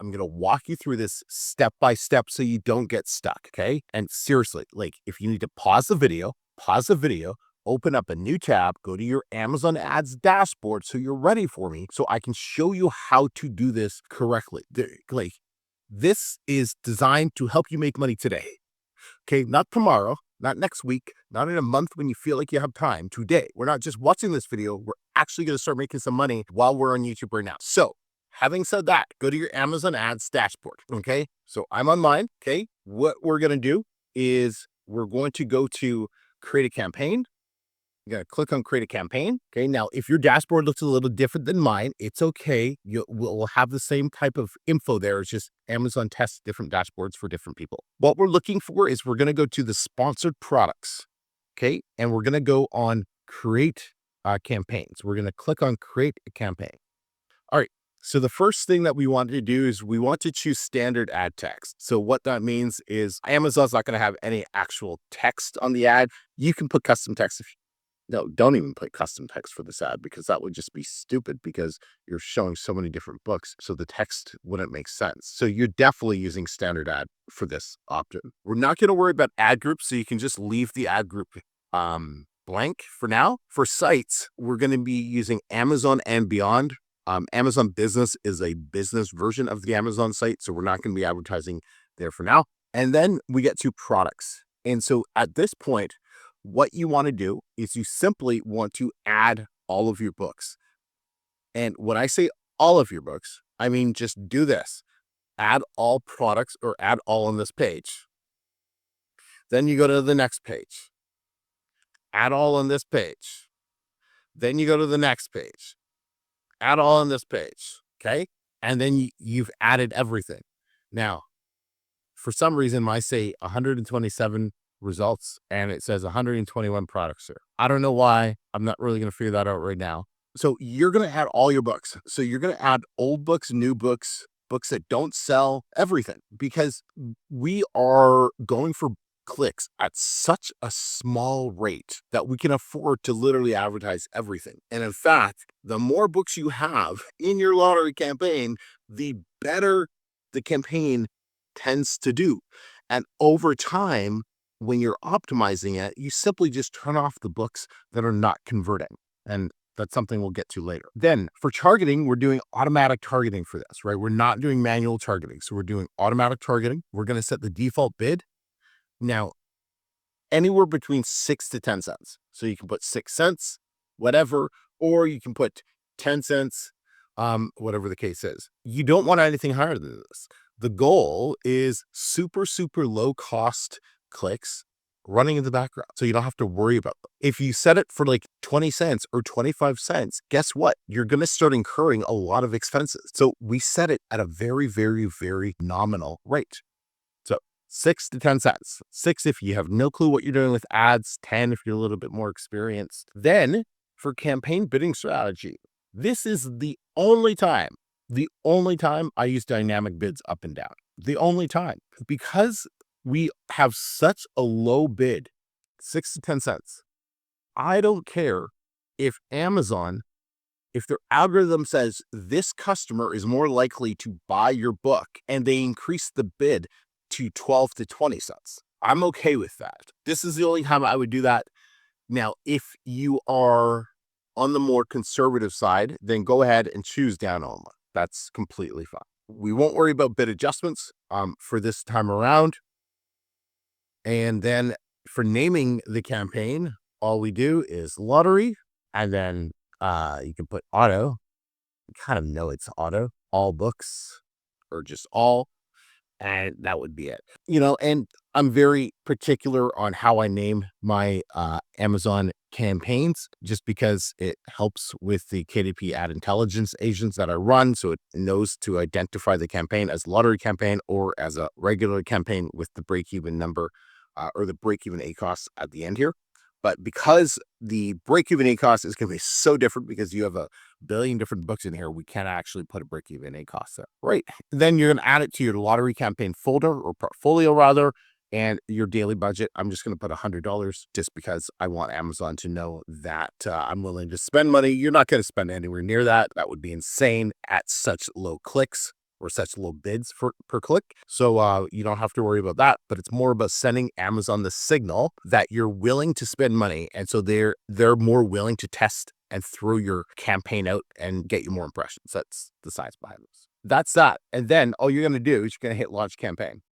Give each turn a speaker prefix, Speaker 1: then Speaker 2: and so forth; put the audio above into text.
Speaker 1: I'm going to walk you through this step by step so you don't get stuck. Okay. And seriously, like if you need to pause the video, open up a new tab, go to your Amazon ads dashboard so you're ready for me so I can show you how to do this correctly. Like this is designed to help you make money today. Okay. Not tomorrow, not next week, not in a month when you feel like you have time. Today, we're not just watching this video. We're actually going to start making some money while we're on YouTube right now. So having said that, go to your Amazon ads dashboard. Okay. So I'm on mine. Okay. What we're going to do is we're going to go to create a campaign. You're going to click on create a campaign. Okay. Now, if your dashboard looks a little different than mine, it's okay. We'll have the same type of info there. It's just Amazon tests different dashboards for different people. What we're looking for is we're going to go to the sponsored products. Okay. And we're going to go on create campaigns. We're going to click on create a campaign. All right. So the first thing that we want to do is we want to choose standard ad text. So what that means is Amazon's not going to have any actual text on the ad. You can put custom text. No, don't even put custom text for this ad because that would just be stupid because you're showing so many different books. So the text wouldn't make sense. So you're definitely using standard ad for this option. We're not going to worry about ad groups. So you can just leave the ad group blank for now. For sites, we're going to be using Amazon and beyond. Amazon Business is a business version of the Amazon site. So we're not going to be advertising there for now. And then we get to products. And so at this point, what you want to do is you simply want to add all of your books. And when I say all of your books, I mean just do this. Add all products or add all on this page. Then you go to the next page. Add all on this page. Then you go to the next page. Add all on this page. Okay? And then you've added everything. Now, for some reason, I say 127 results and it says 121 products here. I don't know why. I'm not really going to figure that out right now. So you're going to add all your books. So you're going to add old books, new books, books that don't sell, everything, because we are going for clicks at such a small rate that we can afford to literally advertise everything. And in fact, the more books you have in your lottery campaign, the better the campaign tends to do. And over time, when you're optimizing it, you simply just turn off the books that are not converting. And that's something we'll get to later. Then for targeting, we're doing automatic targeting for this, right? We're not doing manual targeting. So we're doing automatic targeting. We're going to set the default bid. Now, anywhere between 6 to 10 cents. So you can put 6 cents, whatever, or you can put 10 cents, whatever the case is. You don't want anything higher than this. The goal is super, super low cost clicks running in the background. So you don't have to worry about them. If you set it for like 20 cents or 25 cents, guess what? You're going to start incurring a lot of expenses. So we set it at a very, very, very nominal rate. So 6 to 10 cents. 6 if you have no clue what you're doing with ads, 10 if you're a little bit more experienced. Then for campaign bidding strategy, this is the only time I use dynamic bids up and down. The only time, because we have such a low bid, 6 to 10 cents. I don't care if Amazon, if their algorithm says this customer is more likely to buy your book and they increase the bid to 12 to 20 cents. I'm okay with that. This is the only time I would do that. Now, if you are on the more conservative side, then go ahead and choose down only. That's completely fine. We won't worry about bid adjustments for this time around. And then for naming the campaign, all we do is lottery, and then you can put auto. You kind of know it's auto, all books, or just all, and that would be it. And I'm very particular on how I name my Amazon campaigns, just because it helps with the KDP ad intelligence agents that I run. So it knows to identify the campaign as lottery campaign or as a regular campaign with the break-even number or the break-even ACOS at the end here. But because the break-even ACOS is going to be so different because you have a billion different books in here, we can't actually put a break-even ACOS there. Right. Then you're going to add it to your lottery campaign folder or portfolio rather, and your daily budget. I'm just going to put $100 just because I want Amazon to know that I'm willing to spend money. You're not going to spend anywhere near that. That would be insane at such low clicks. or such low bids per click. So you don't have to worry about that, but it's more about sending Amazon the signal that you're willing to spend money. And so they're more willing to test and throw your campaign out and get you more impressions. That's the science behind this. That's that. And then all you're going to do is you're going to hit launch campaign.